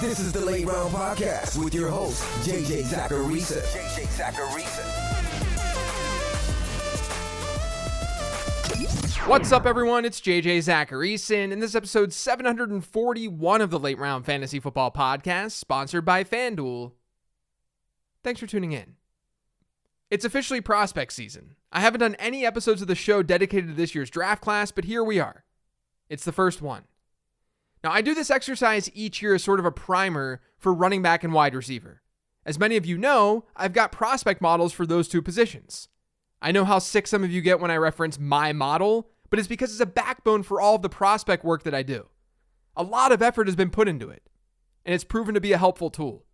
This is the Late Round Podcast with your host, JJ Zacharisa. What's up, everyone? It's JJ Zacharisa, and this is episode 741 of the Late Round Fantasy Football Podcast, sponsored by FanDuel. Thanks for tuning in. It's officially prospect season. I haven't done any episodes of the show dedicated to this year's draft class, but here we are. It's the first one. Now, I do this exercise each year as sort of a primer for running back and wide receiver. As many of you know, I've got prospect models for those two positions. I know how sick some of you get when I reference my model, but it's because it's a backbone for all of the prospect work that I do. A lot of effort has been put into it, and it's proven to be a helpful tool.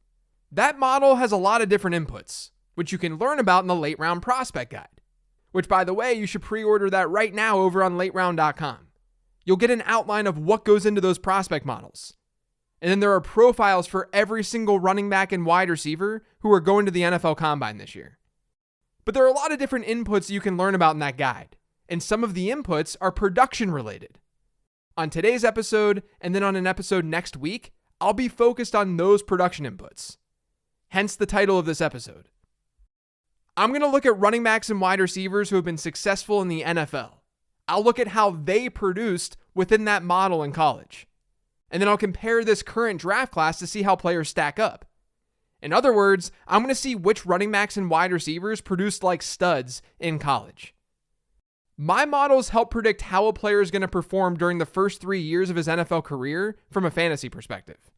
That model has a lot of different inputs, which you can learn about in the Late Round Prospect Guide, which, by the way, you should pre-order that right now over on lateround.com. You'll get an outline of what goes into those prospect models. And then there are profiles for every single running back and wide receiver who are going to the NFL Combine this year. But there are a lot of different inputs you can learn about in that guide, and some of the inputs are production related. On today's episode, and then on an episode next week, I'll be focused on those production inputs. Hence the title of this episode. I'm going to look at running backs and wide receivers who have been successful in the NFL. I'll look at how they produced within that model in college. And then I'll compare this current draft class to see how players stack up. In other words, I'm going to see which running backs and wide receivers produced like studs in college. My models help predict how a player is going to perform during the first 3 years of his NFL career from a fantasy perspective.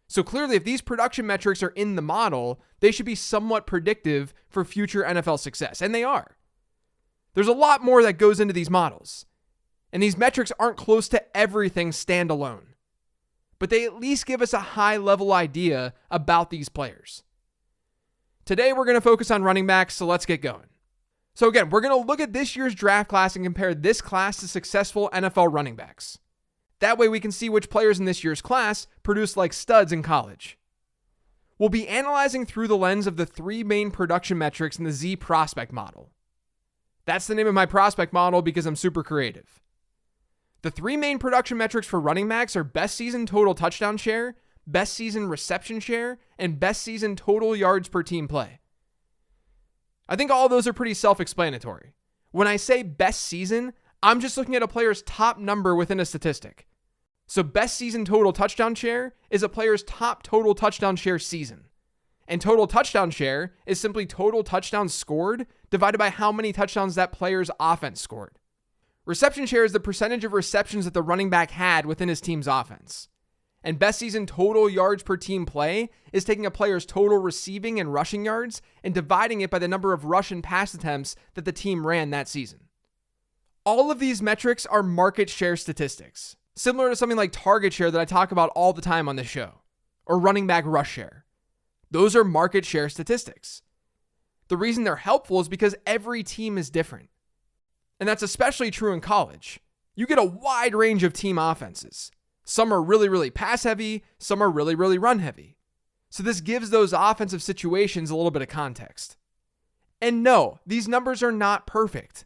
So clearly, if these production metrics are in the model, they should be somewhat predictive for future NFL success, and they are. There's a lot more that goes into these models, and these metrics aren't close to everything standalone, but they at least give us a high-level idea about these players. Today, we're going to focus on running backs, so let's get going. So again, we're going to look at this year's draft class and compare this class to successful NFL running backs. That way we can see which players in this year's class produced like studs in college. We'll be analyzing through the lens of the three main production metrics in the Z prospect model. That's the name of my prospect model because I'm super creative. The three main production metrics for running backs are best season total touchdown share, best season reception share, and best season total yards per team play. I think all of those are pretty self-explanatory. When I say best season, I'm just looking at a player's top number within a statistic. So best season total touchdown share is a player's top total touchdown share season. And total touchdown share is simply total touchdowns scored divided by how many touchdowns that player's offense scored. Reception share is the percentage of receptions that the running back had within his team's offense. And best season total yards per team play is taking a player's total receiving and rushing yards and dividing it by the number of rush and pass attempts that the team ran that season. All of these metrics are market share statistics, similar to something like target share that I talk about all the time on this show, or running back rush share. Those are market share statistics. The reason they're helpful is because every team is different. And that's especially true in college. You get a wide range of team offenses. Some are really, really pass heavy. Some are really, really run heavy. So this gives those offensive situations a little bit of context. And no, these numbers are not perfect.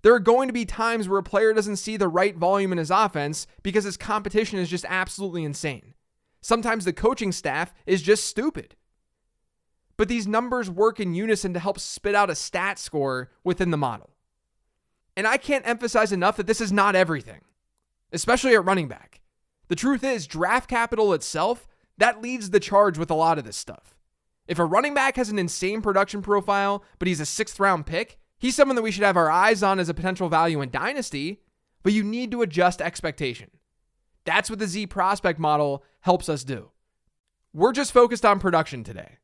There are going to be times where a player doesn't see the right volume in his offense because his competition is just absolutely insane. Sometimes the coaching staff is just stupid. But these numbers work in unison to help spit out a stat score within the model. And I can't emphasize enough that this is not everything, especially at running back. The truth is, draft capital itself, that leads the charge with a lot of this stuff. If a running back has an insane production profile, but he's a 6th round pick, he's someone that we should have our eyes on as a potential value in Dynasty, but you need to adjust expectation. That's what the Z prospect model helps us do. We're just focused on production today.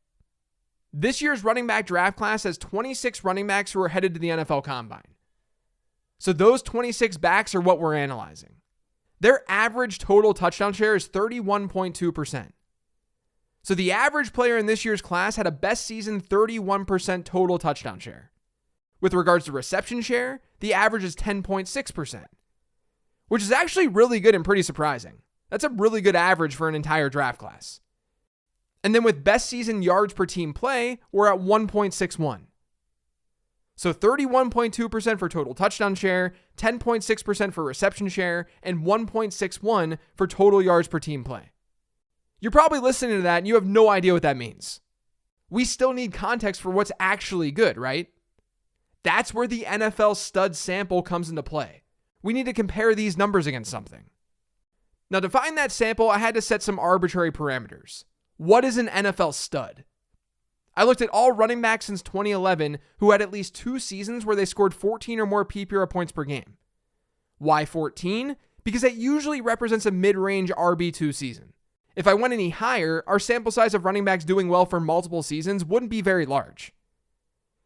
This year's running back draft class has 26 running backs who are headed to the NFL Combine. So those 26 backs are what we're analyzing. Their average total touchdown share is 31.2%. So the average player in this year's class had a best season 31% total touchdown share. With regards to reception share, the average is 10.6%, which is actually really good and pretty surprising. That's a really good average for an entire draft class. And then with best season yards per team play, we're at 1.61. So 31.2% for total touchdown share, 10.6% for reception share, and 1.61 for total yards per team play. You're probably listening to that and you have no idea what that means. We still need context for what's actually good, right? That's where the NFL stud sample comes into play. We need to compare these numbers against something. Now, to find that sample, I had to set some arbitrary parameters. What is an NFL stud? I looked at all running backs since 2011 who had at least 2 seasons where they scored 14 or more PPR points per game. Why 14? Because that usually represents a mid-range RB2 season. If I went any higher, our sample size of running backs doing well for multiple seasons wouldn't be very large.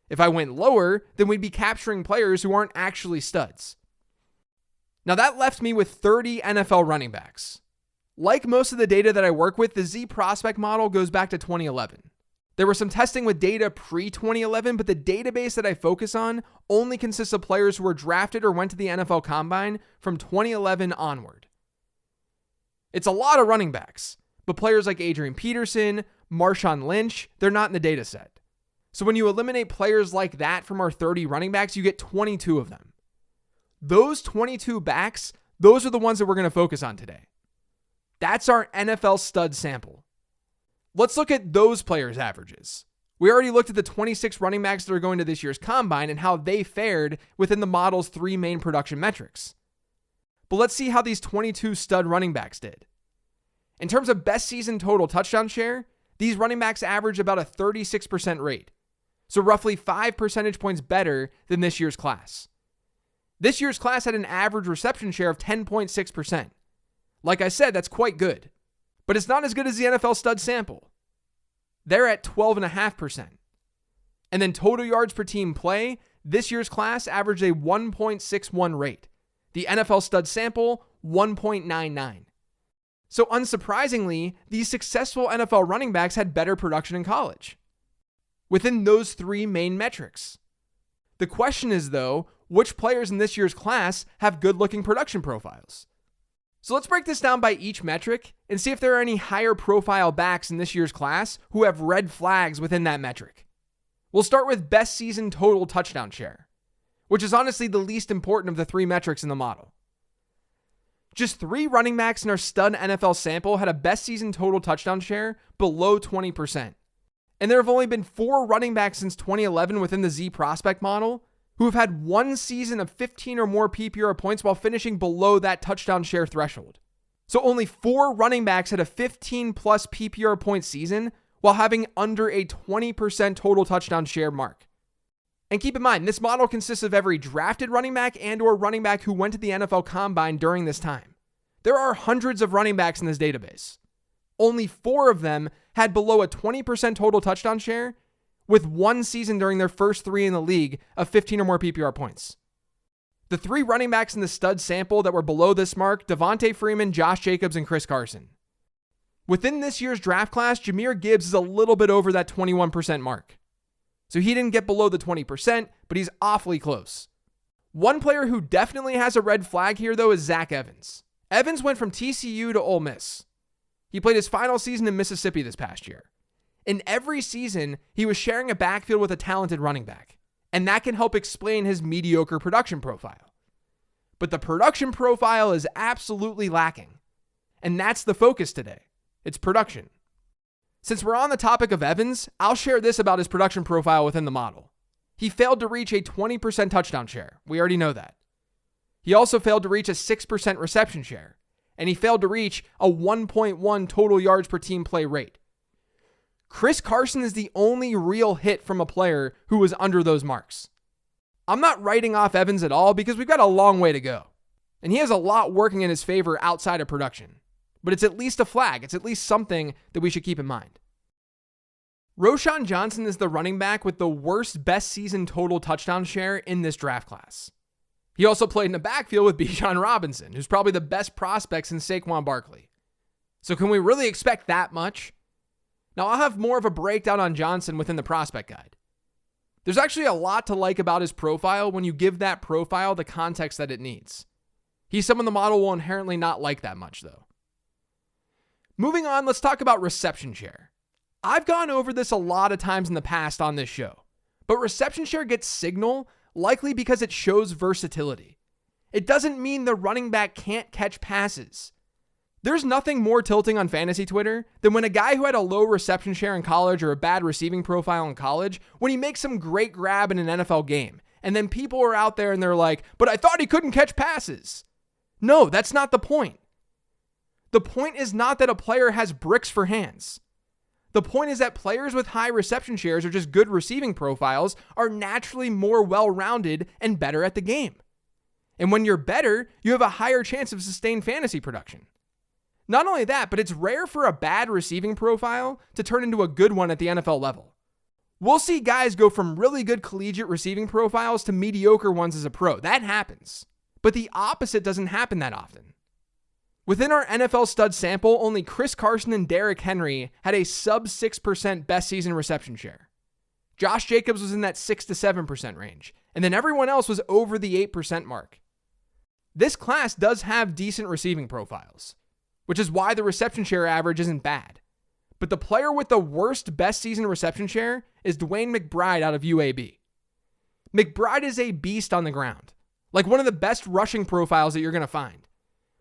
If I went lower, then we'd be capturing players who aren't actually studs. Now that left me with 30 NFL running backs. Like most of the data that I work with, the Z prospect model goes back to 2011. There was some testing with data pre-2011, but the database that I focus on only consists of players who were drafted or went to the NFL Combine from 2011 onward. It's a lot of running backs, but players like Adrian Peterson, Marshawn Lynch, they're not in the data set. So when you eliminate players like that from our 30 running backs, you get 22 of them. Those 22 backs, those are the ones that we're going to focus on today. That's our NFL stud sample. Let's look at those players' averages. We already looked at the 26 running backs that are going to this year's combine and how they fared within the model's 3 main production metrics. But let's see how these 22 stud running backs did. In terms of best season total touchdown share, these running backs average about a 36% rate, so roughly 5 percentage points better than this year's class. This year's class had an average reception share of 10.6%. Like I said, that's quite good. But it's not as good as the NFL stud sample. They're at 12.5%. And then total yards per team play, this year's class averaged a 1.61 rate. The NFL stud sample, 1.99. So unsurprisingly, these successful NFL running backs had better production in college within those 3 main metrics. The question is, though, which players in this year's class have good-looking production profiles? So let's break this down by each metric and see if there are any higher profile backs in this year's class who have red flags within that metric. We'll start with best season total touchdown share, which is honestly the least important of the 3 metrics in the model. Just 3 running backs in our stud NFL sample had a best season total touchdown share below 20%. And there have only been 4 running backs since 2011 within the Z prospect model who have had 1 season of 15 or more PPR points while finishing below that touchdown share threshold. So only 4 running backs had a 15 plus PPR point season while having under a 20% total touchdown share mark. And keep in mind, this model consists of every drafted running back and or running back who went to the NFL Combine during this time. There are hundreds of running backs in this database. Only 4 of them had below a 20% total touchdown share with 1 season during their first 3 in the league of 15 or more PPR points. The 3 running backs in the stud sample that were below this mark, Devontae Freeman, Josh Jacobs, and Chris Carson. Within this year's draft class, Jahmyr Gibbs is a little bit over that 21% mark. So he didn't get below the 20%, but he's awfully close. One player who definitely has a red flag here, though, is Zach Evans. Evans went from TCU to Ole Miss. He played his final season in Mississippi this past year. In every season, he was sharing a backfield with a talented running back, and that can help explain his mediocre production profile. But the production profile is absolutely lacking, and that's the focus today. It's production. Since we're on the topic of Evans, I'll share this about his production profile within the model. He failed to reach a 20% touchdown share. We already know that. He also failed to reach a 6% reception share, and he failed to reach a 1.1 total yards per team play rate. Chris Carson is the only real hit from a player who was under those marks. I'm not writing off Evans at all because we've got a long way to go, and he has a lot working in his favor outside of production. But it's at least a flag. It's at least something that we should keep in mind. Roschon Johnson is the running back with the worst best season total touchdown share in this draft class. He also played in the backfield with Bijan Robinson, who's probably the best prospect since Saquon Barkley. So can we really expect that much? Now, I'll have more of a breakdown on Johnson within the prospect guide. There's actually a lot to like about his profile when you give that profile the context that it needs. He's someone the model will inherently not like that much, though. Moving on, let's talk about reception share. I've gone over this a lot of times in the past on this show, but reception share gets signal likely because it shows versatility. It doesn't mean the running back can't catch passes. There's nothing more tilting on fantasy Twitter than when a guy who had a low reception share in college or a bad receiving profile in college, when he makes some great grab in an NFL game, and then people are out there and they're like, but I thought he couldn't catch passes. No, that's not the point. The point is not that a player has bricks for hands. The point is that players with high reception shares or just good receiving profiles are naturally more well-rounded and better at the game. And when you're better, you have a higher chance of sustained fantasy production. Not only that, but it's rare for a bad receiving profile to turn into a good one at the NFL level. We'll see guys go from really good collegiate receiving profiles to mediocre ones as a pro. That happens. But the opposite doesn't happen that often. Within our NFL stud sample, only Chris Carson and Derrick Henry had a sub 6% best season reception share. Josh Jacobs was in that 6 to 7% range, and then everyone else was over the 8% mark. This class does have decent receiving profiles, which is why the reception share average isn't bad. But the player with the worst best season reception share is Dwayne McBride out of UAB. McBride is a beast on the ground, like one of the best rushing profiles that you're going to find.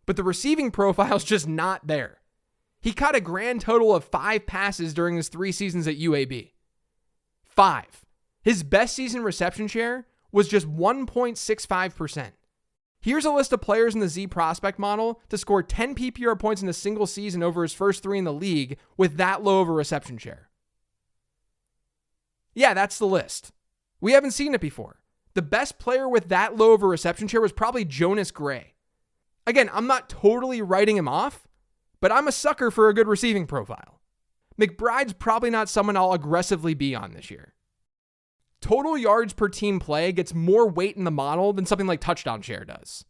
But the receiving profile is just not there. He caught a grand total of 5 passes during his 3 seasons at UAB. 5. His best season reception share was just 1.65%. Here's a list of players in the Z prospect model to score 10 PPR points in a single season over his first 3 in the league with that low of a reception share. Yeah, that's the list. We haven't seen it before. The best player with that low of a reception share was probably Jonas Gray. Again, I'm not totally writing him off, but I'm a sucker for a good receiving profile. McBride's probably not someone I'll aggressively be on this year. Total yards per team play gets more weight in the model than something like touchdown share does.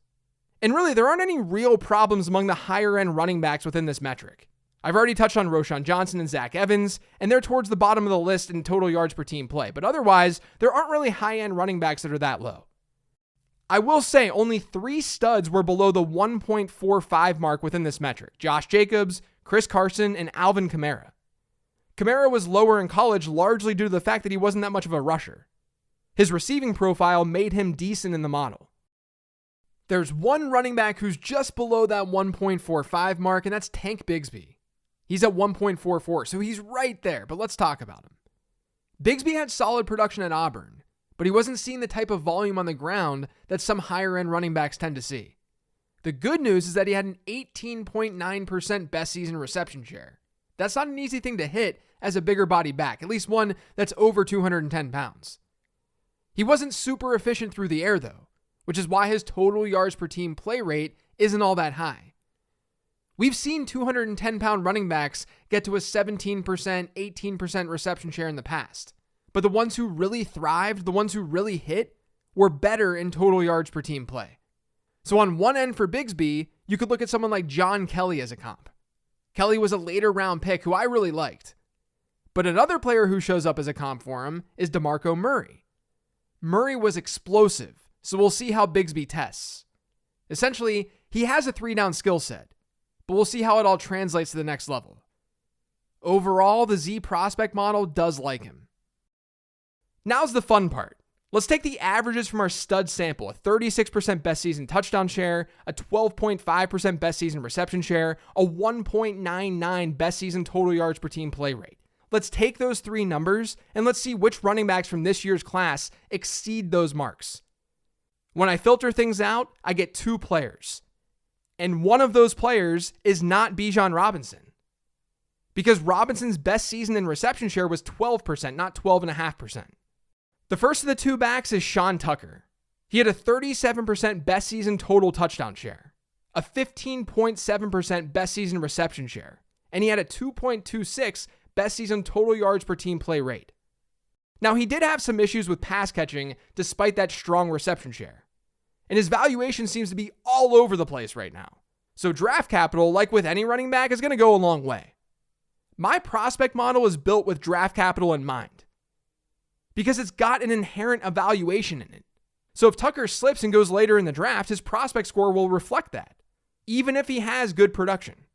And really, there aren't any real problems among the higher-end running backs within this metric. I've already touched on Roschon Johnson and Zach Evans, and they're towards the bottom of the list in total yards per team play. But otherwise, there aren't really high-end running backs that are that low. I will say only 3 studs were below the 1.45 mark within this metric: Josh Jacobs, Chris Carson, and Alvin Kamara. Kamara was lower in college largely due to the fact that he wasn't that much of a rusher. His receiving profile made him decent in the model. There's one running back who's just below that 1.45 mark, and that's Tank Bigsby. He's at 1.44, so he's right there, but let's talk about him. Bigsby had solid production at Auburn, but he wasn't seeing the type of volume on the ground that some higher-end running backs tend to see. The good news is that he had an 18.9% best season reception share. That's not an easy thing to hit as a bigger body back, at least one that's over 210 pounds. He wasn't super efficient through the air, though, which is why his total yards per team play rate isn't all that high. We've seen 210-pound running backs get to a 17%, 18% reception share in the past. But the ones who really thrived, the ones who really hit, were better in total yards per team play. So on one end for Bigsby, you could look at someone like John Kelly as a comp. Kelly was a later round pick who I really liked. But another player who shows up as a comp for him is DeMarco Murray. Murray was explosive, so we'll see how Bigsby tests. Essentially, he has a 3-down skill set, but we'll see how it all translates to the next level. Overall, the Z prospect model does like him. Now's the fun part. Let's take the averages from our stud sample: a 36% best season touchdown share, a 12.5% best season reception share, a 1.99 best season total yards per team play rate. Let's take those 3 numbers and let's see which running backs from this year's class exceed those marks. When I filter things out, I get 2 players. And one of those players is not Bijan Robinson, because Robinson's best season in reception share was 12%, not 12.5%. The first of the 2 backs is Sean Tucker. He had a 37% best season total touchdown share, a 15.7% best season reception share, and he had a 2.26 best season total yards per team play rate. Now, he did have some issues with pass catching despite that strong reception share, and his valuation seems to be all over the place right now. So draft capital, like with any running back, is going to go a long way. My prospect model is built with draft capital in mind, because it's got an inherent evaluation in it. So if Tucker slips and goes later in the draft, his prospect score will reflect that, even if he has good production.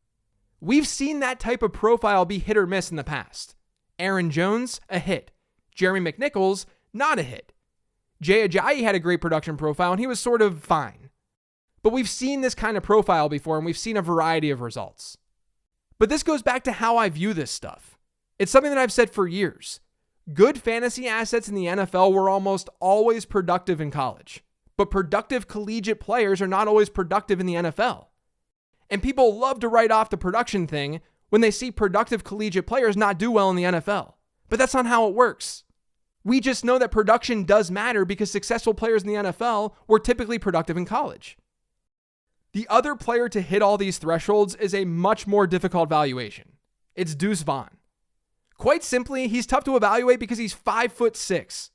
We've seen that type of profile be hit or miss in the past. Aaron Jones, a hit. Jeremy McNichols, not a hit. Jay Ajayi had a great production profile and he was sort of fine. But we've seen this kind of profile before, and we've seen a variety of results. But this goes back to how I view this stuff. It's something that I've said for years. Good fantasy assets in the NFL were almost always productive in college, but productive collegiate players are not always productive in the NFL. And people love to write off the production thing when they see productive collegiate players not do well in the NFL. But that's not how it works. We just know that production does matter because successful players in the NFL were typically productive in college. The other player to hit all these thresholds is a much more difficult valuation. It's Deuce Vaughn. Quite simply, he's tough to evaluate because he's 5'6".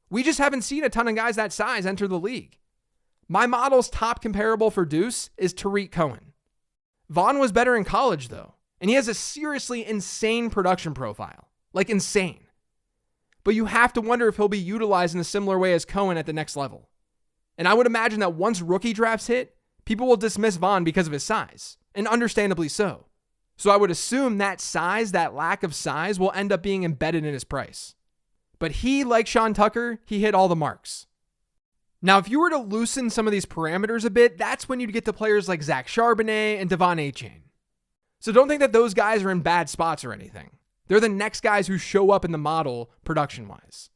We just haven't seen a ton of guys that size enter the league. My model's top comparable for Deuce is Tariq Cohen. Vaughn was better in college though, and he has a seriously insane production profile. Like insane. But you have to wonder if he'll be utilized in a similar way as Cohen at the next level. And I would imagine that once rookie drafts hit, people will dismiss Vaughn because of his size, and understandably so. So I would assume that size, that lack of size, will end up being embedded in his price. But he, like Sean Tucker, he hit all the marks. Now, if you were to loosen some of these parameters a bit, that's when you'd get to players like Zach Charbonnet and Devon Achane. So don't think that those guys are in bad spots or anything. They're the next guys who show up in the model production-wise.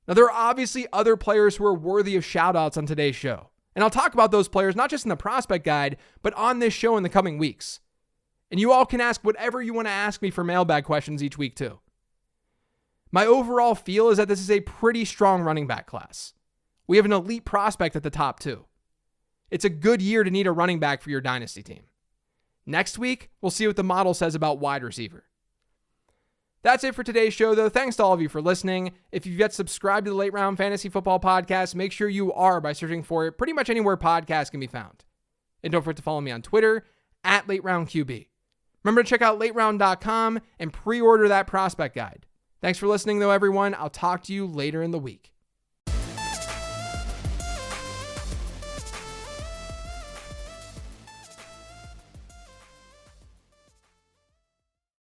Now, there are obviously other players who are worthy of shout-outs on today's show. And I'll talk about those players not just in the prospect guide, but on this show in the coming weeks. And you all can ask whatever you want to ask me for mailbag questions each week too. My overall feel is that this is a pretty strong running back class. We have an elite prospect at the top too. It's a good year to need a running back for your dynasty team. Next week, we'll see what the model says about wide receiver. That's it for today's show, though. Thanks to all of you for listening. If you've yet subscribed to the Late Round Fantasy Football Podcast, make sure you are by searching for it pretty much anywhere podcasts can be found. And don't forget to follow me on Twitter, @LateRoundQB. Remember to check out lateround.com and pre-order that prospect guide. Thanks for listening, though, everyone. I'll talk to you later in the week.